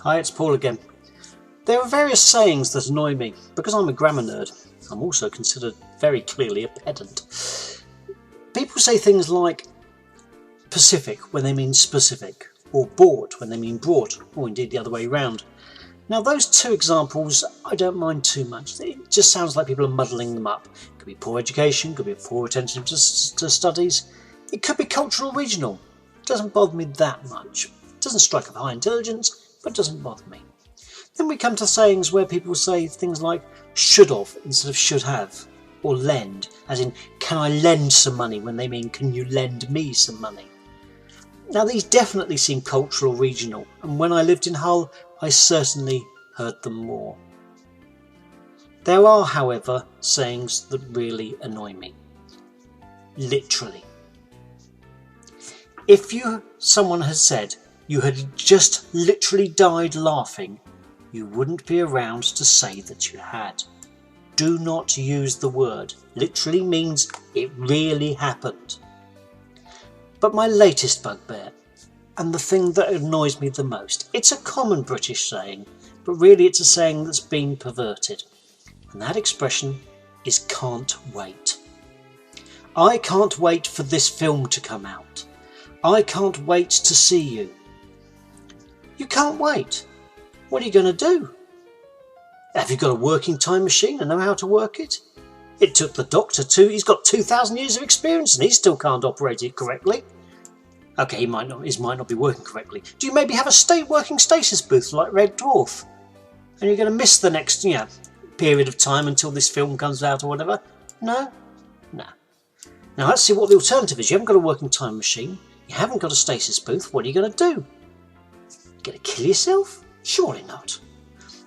Hi, it's Paul again. There are various sayings that annoy me. Because I'm a grammar nerd, I'm also considered very clearly a pedant. People say things like Pacific when they mean specific, or bought when they mean brought, or indeed the other way round. Now those two examples I don't mind too much. It just sounds like people are muddling them up. It could be poor education, could be poor attention to studies. It could be cultural regional. It doesn't bother me that much. It doesn't strike of high intelligence, but it doesn't bother me. Then we come to sayings where people say things like should have instead of should have, or lend, as in can I lend some money when they mean can you lend me some money. Now these definitely seem cultural regional, and when I lived in Hull I certainly heard them more. There are, however, sayings that really annoy me. Literally. If someone has said you had just literally died laughing, you wouldn't be around to say that you had. Do not use the word. Literally means it really happened. But my latest bugbear, and the thing that annoys me the most, it's a common British saying, but really it's a saying that's been perverted. And that expression is can't wait. I can't wait for this film to come out. I can't wait to see you. You can't wait. What are you going to do? Have you got a working time machine and know how to work it? It took the doctor he's got 2,000 years of experience and he still can't operate it correctly. Okay, his might not be working correctly. Do you maybe have a working stasis booth like Red Dwarf? And you're going to miss the next period of time until this film comes out or whatever? No? No. Now let's see what the alternative is. You haven't got a working time machine. You haven't got a stasis booth. What are you going to do? You're going to kill yourself? Surely not.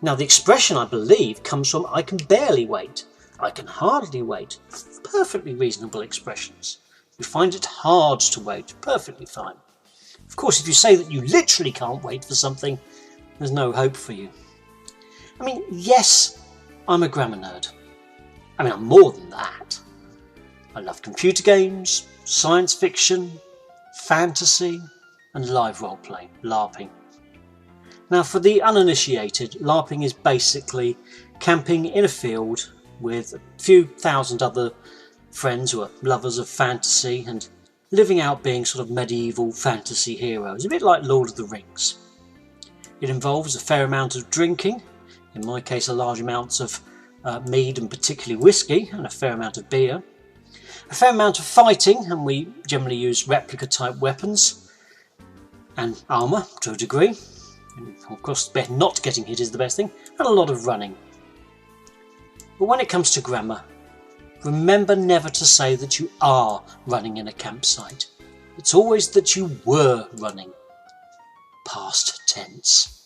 Now the expression, I believe, comes from I can barely wait. I can hardly wait. Perfectly reasonable expressions. You find it hard to wait. Perfectly fine. Of course, if you say that you literally can't wait for something, there's no hope for you. I mean, yes, I'm a grammar nerd. I mean, I'm more than that. I love computer games, science fiction, fantasy, and live role-playing, LARPing. Now, for the uninitiated, LARPing is basically camping in a field with a few thousand other friends who are lovers of fantasy and living out being sort of medieval fantasy heroes, a bit like Lord of the Rings. It involves a fair amount of drinking, in my case a large amounts of mead and particularly whiskey, and a fair amount of beer. A fair amount of fighting, and we generally use replica type weapons and armour to a degree. And of course, not getting hit is the best thing, and a lot of running. But when it comes to grammar, remember never to say that you are running in a campsite. It's always that you were running. Past tense.